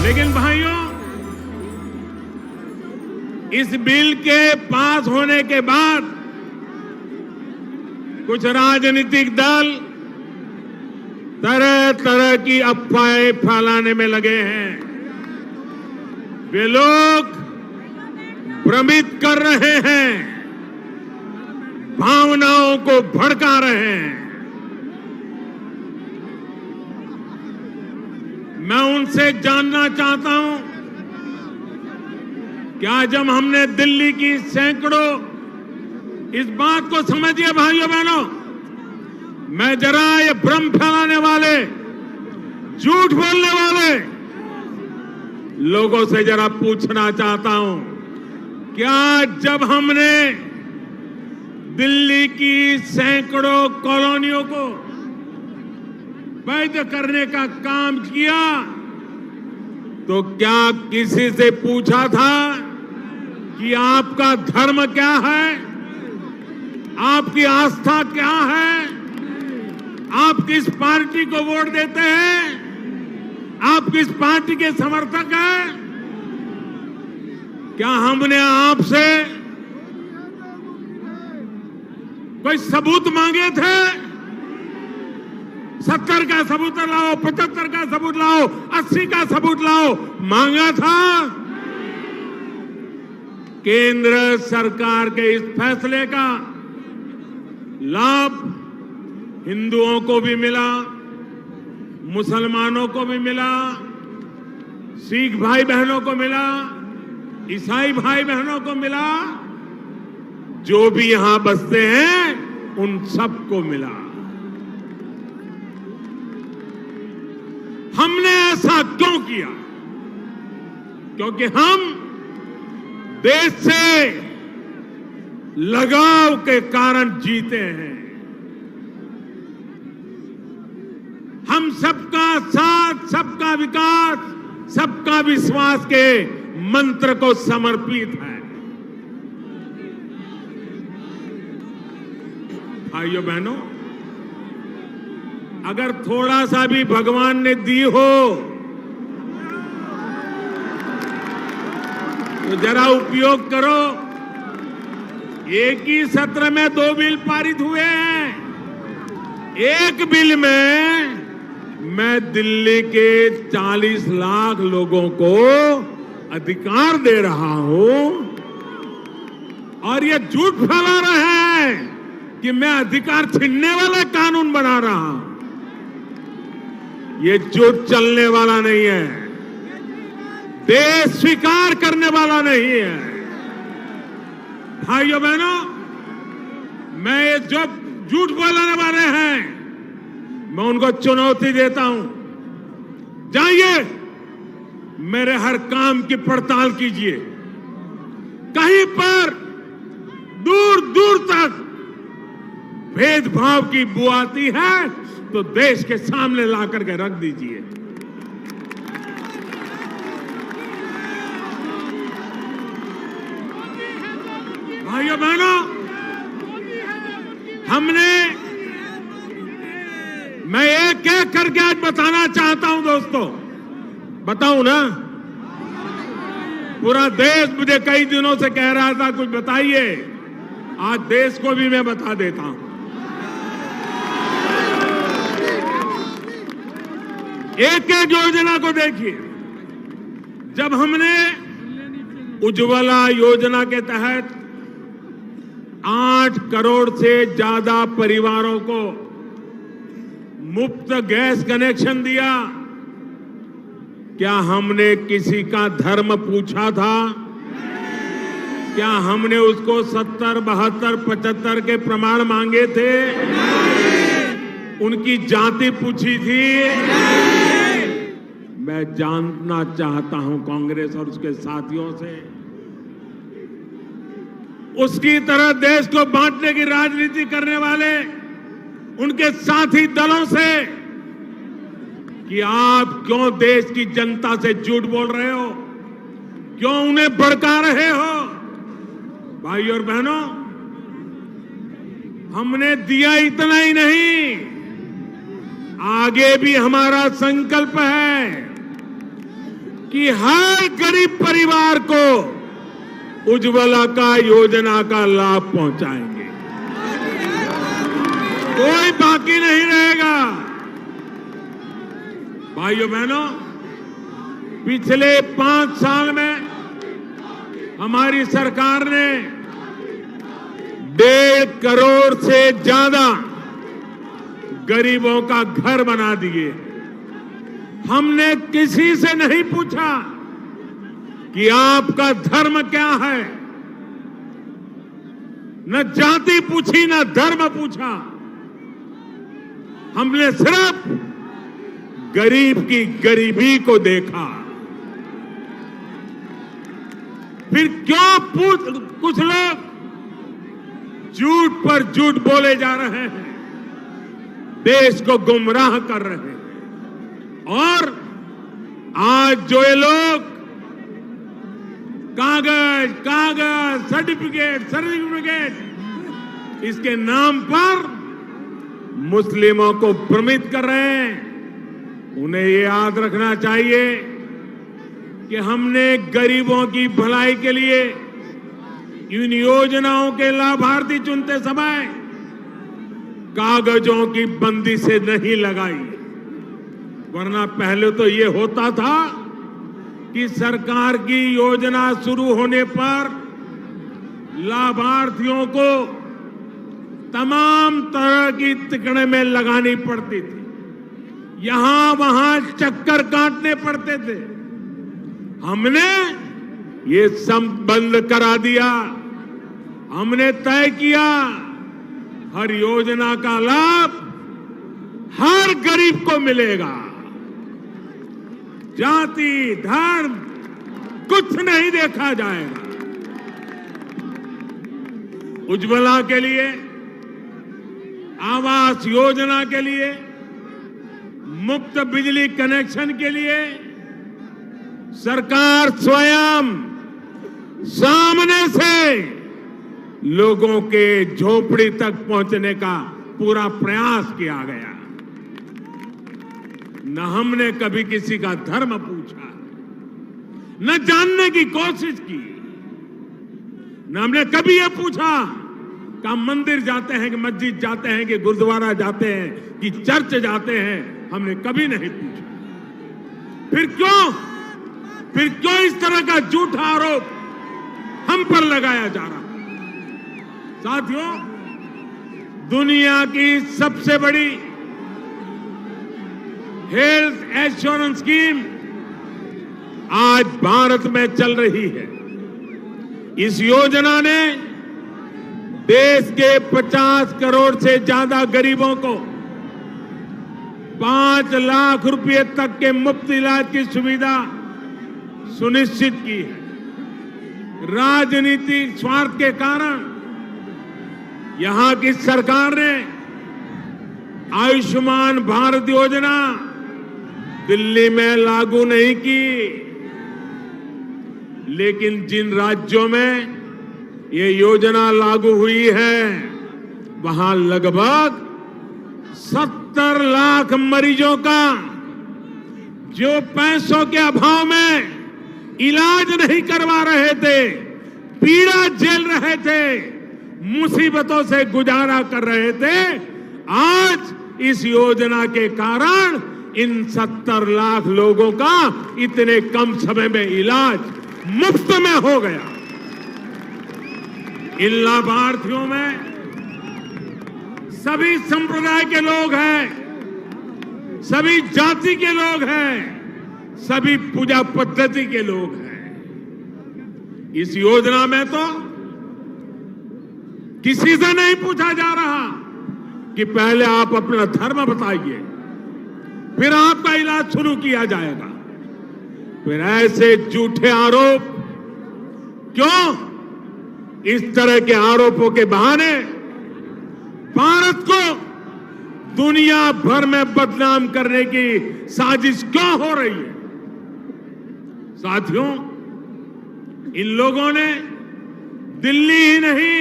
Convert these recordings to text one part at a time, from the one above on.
लेकिन भाइयों, इस बिल के पास होने के बाद कुछ राजनीतिक दल तरह तरह की अफवाहें फैलाने में लगे हैं। वे लोग भ्रमित कर रहे हैं, भावनाओं को भड़का रहे हैं। मैं उनसे जानना चाहता हूं, क्या जब हमने दिल्ली की सैकड़ों, इस बात को समझिए भाइयों बहनों, मैं जरा ये भ्रम फैलाने वाले, झूठ बोलने वाले लोगों से जरा पूछना चाहता हूं, क्या जब हमने दिल्ली की सैकड़ों कॉलोनियों को वैध करने का काम किया तो क्या किसी से पूछा था कि आपका धर्म क्या है, आपकी आस्था क्या है, आप किस पार्टी को वोट देते हैं, आप किस पार्टी के समर्थक हैं? क्या हमने आपसे कोई सबूत मांगे थे? 70 का सबूत लाओ, 75 का सबूत लाओ, 80 का सबूत लाओ, मांगा था? केंद्र सरकार के इस फैसले का लाभ हिंदुओं को भी मिला, मुसलमानों को भी मिला, सिख भाई बहनों को मिला, ईसाई भाई बहनों को मिला, जो भी यहां बसते हैं उन सबको मिला। हमने ऐसा क्यों किया? क्योंकि हम देश से लगाव के कारण जीते हैं। हम सबका साथ, सबका विकास, सबका विश्वास के मंत्र को समर्पित है। भाइयों बहनों, अगर थोड़ा सा भी भगवान ने दी हो तो जरा उपयोग करो। एक ही सत्र में 2 बिल पारित हुए हैं। एक बिल में मैं दिल्ली के 40 लाख लोगों को अधिकार दे रहा हूं और ये झूठ फैला रहे हैं कि मैं अधिकार छीनने वाला कानून बना रहा हूं। ये झूठ चलने वाला नहीं है, देश स्वीकार करने वाला नहीं है। भाइयों बहनों, मैं ये जो झूठ बोलने वाले हैं मैं उनको चुनौती देता हूं, जाइए मेरे हर काम की पड़ताल कीजिए। कहीं पर दूर दूर तक भेदभाव की बू आती है तो देश के सामने ला करके रख दीजिए। भाइयों बहनों, मैं एक एक करके आज बताना चाहता हूं दोस्तों, बताऊं ना? पूरा देश मुझे कई दिनों से कह रहा था कुछ बताइए, आज देश को भी मैं बता देता हूं। एक एक योजना को देखिए। जब हमने उज्ज्वला योजना के तहत 8 करोड़ से ज्यादा परिवारों को मुफ्त गैस कनेक्शन दिया, क्या हमने किसी का धर्म पूछा था? क्या हमने उसको 70, 72, 75 के प्रमाण मांगे थे? उनकी जाति पूछी थी? मैं जानना चाहता हूं कांग्रेस और उसके साथियों से, उसकी तरह देश को बांटने की राजनीति करने वाले उनके साथी दलों से, कि आप क्यों देश की जनता से झूठ बोल रहे हो, क्यों उन्हें भड़का रहे हो? भाइयों और बहनों, हमने दिया इतना ही नहीं, आगे भी हमारा संकल्प है कि हर गरीब परिवार को उज्ज्वला का योजना का लाभ पहुंचाएंगे। कोई बाकी नहीं रहेगा। भाइयों बहनों, पिछले 5 साल में हमारी सरकार ने 1.5 करोड़ से ज्यादा गरीबों का घर बना दिए। हमने किसी से नहीं पूछा कि आपका धर्म क्या है, न जाति पूछी न धर्म पूछा। हमने सिर्फ गरीब की गरीबी को देखा। फिर क्यों कुछ लोग झूठ पर झूठ बोले जा रहे हैं, देश को गुमराह कर रहे हैं। और आज जो ये लोग कागज सर्टिफिकेट इसके नाम पर मुस्लिमों को भ्रमित कर रहे हैं, उन्हें ये याद रखना चाहिए कि हमने गरीबों की भलाई के लिए इन योजनाओं के लाभार्थी चुनते समय कागजों की बंदी से नहीं लगाई। वरना पहले तो ये होता था कि सरकार की योजना शुरू होने पर लाभार्थियों को तमाम तरह की तिकड़े में लगानी पड़ती थी, यहां वहां चक्कर काटने पड़ते थे। हमने ये सब बंद करा दिया। हमने तय किया हर योजना का लाभ हर गरीब को मिलेगा। जाति धर्म कुछ नहीं देखा जाएगा। उज्ज्वला के लिए, आवास योजना के लिए, मुफ्त बिजली कनेक्शन के लिए सरकार स्वयं सामने से लोगों के झोपड़ी तक पहुंचने का पूरा प्रयास किया गया। न हमने कभी किसी का धर्म पूछा, न जानने की कोशिश की, न हमने कभी ये पूछा कि हम मंदिर जाते हैं कि मस्जिद जाते हैं कि गुरुद्वारा जाते हैं कि चर्च जाते हैं। हमने कभी नहीं पूछा। फिर क्यों इस तरह का झूठा आरोप हम पर लगाया जा रहा? साथियों, दुनिया की सबसे बड़ी हेल्थ एश्योरेंस स्कीम आज भारत में चल रही है। इस योजना ने देश के 50 करोड़ से ज्यादा गरीबों को 5 लाख रुपए तक के मुफ्त इलाज की सुविधा सुनिश्चित की है। राजनीतिक स्वार्थ के कारण यहां की सरकार ने आयुष्मान भारत योजना दिल्ली में लागू नहीं की, लेकिन जिन राज्यों में ये योजना लागू हुई है वहां लगभग 70 लाख मरीजों का जो पैसों के अभाव में इलाज नहीं करवा रहे थे, पीड़ा झेल रहे थे, मुसीबतों से गुजारा कर रहे थे, आज इस योजना के कारण इन 70 लाख लोगों का इतने कम समय में इलाज मुफ्त में हो गया। इन लाभार्थियों में सभी संप्रदाय के लोग हैं, सभी जाति के लोग हैं, सभी पूजा पद्धति के लोग हैं। इस योजना में तो किसी से नहीं पूछा जा रहा कि पहले आप अपना धर्म बताइए, फिर आपका इलाज शुरू किया जाएगा। फिर ऐसे झूठे आरोप क्यों? इस तरह के आरोपों के बहाने भारत को दुनिया भर में बदनाम करने की साजिश क्यों हो रही है? साथियों, इन लोगों ने दिल्ली ही नहीं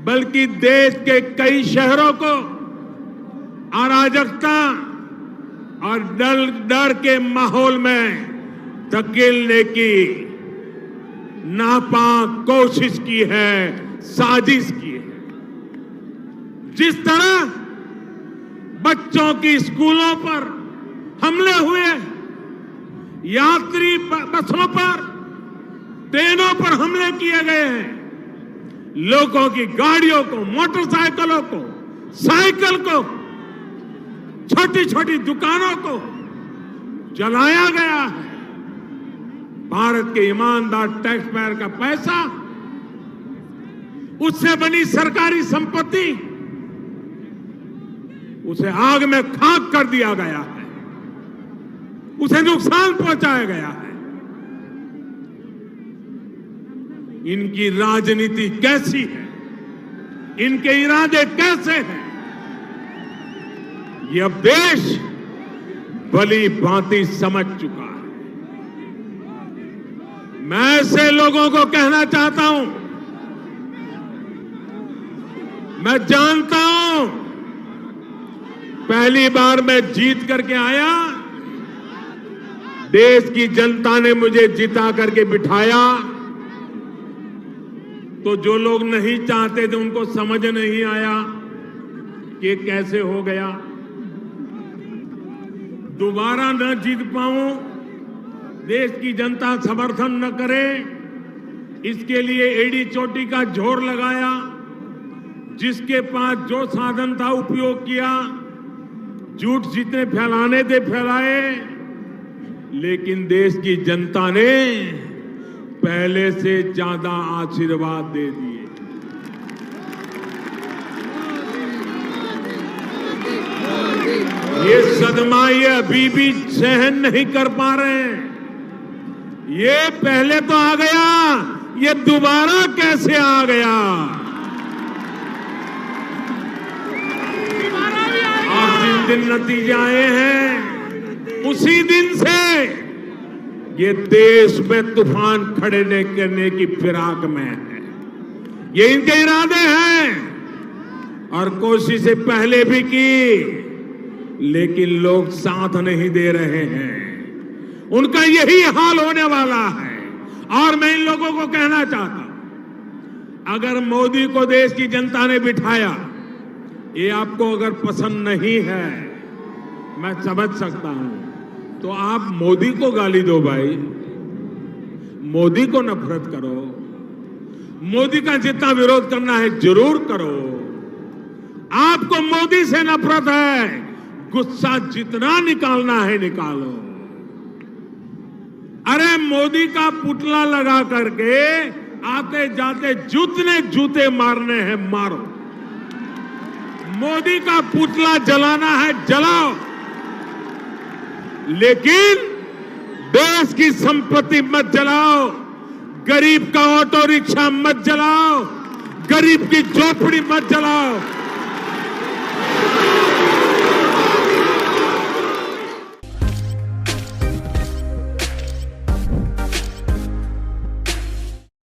बल्कि देश के कई शहरों को अराजकता और डर के माहौल में धकेलने की नापाक कोशिश की है, साजिश की है। जिस तरह बच्चों की स्कूलों पर हमले हुए, यात्री बसों पर, ट्रेनों पर हमले किए गए हैं, लोगों की गाड़ियों को, मोटरसाइकिलों को, साइकिल को, छोटी छोटी दुकानों को जलाया गया है। भारत के ईमानदार टैक्स पेयर का पैसा, उससे बनी सरकारी संपत्ति, उसे आग में खाक कर दिया गया है, उसे नुकसान पहुंचाया गया है। इनकी राजनीति कैसी है, इनके इरादे कैसे हैं, ये अब देश भली भांति समझ चुका है। मैं ऐसे लोगों को कहना चाहता हूं, मैं जानता हूं पहली बार मैं जीत करके आया, देश की जनता ने मुझे जिता करके बिठाया, तो जो लोग नहीं चाहते थे उनको समझ नहीं आया कि ये कैसे हो गया। दोबारा न जीत पाऊं, देश की जनता समर्थन न करे, इसके लिए एड़ी चोटी का जोर लगाया, जिसके पास जो साधन था उपयोग किया, झूठ जितने फैलाने थे फैलाए, लेकिन देश की जनता ने पहले से ज्यादा आशीर्वाद दे दिए। ये सदमा ये अभी भी सहन नहीं कर पा रहे हैं। ये पहले तो आ गया, ये दोबारा कैसे आ गया? और जिन दिन नतीजे आए हैं, उसी दिन से ये देश में तूफान खड़े करने की फिराक में है। ये इनके इरादे हैं और कोशिशें पहले भी की, लेकिन लोग साथ नहीं दे रहे हैं। उनका यही हाल होने वाला है। और मैं इन लोगों को कहना चाहता हूं, अगर मोदी को देश की जनता ने बिठाया, ये आपको अगर पसंद नहीं है, मैं समझ सकता हूं, तो आप मोदी को गाली दो भाई, मोदी को नफरत करो, मोदी का जितना विरोध करना है जरूर करो। आपको मोदी से नफरत है, गुस्सा जितना निकालना है निकालो। अरे मोदी का पुतला लगा करके आते जाते जितने जूते मारने हैं मारो, मोदी का पुतला जलाना है जलाओ, लेकिन देश की संपत्ति मत जलाओ, गरीब का ऑटो रिक्शा मत जलाओ, गरीब की झोपड़ी मत जलाओ,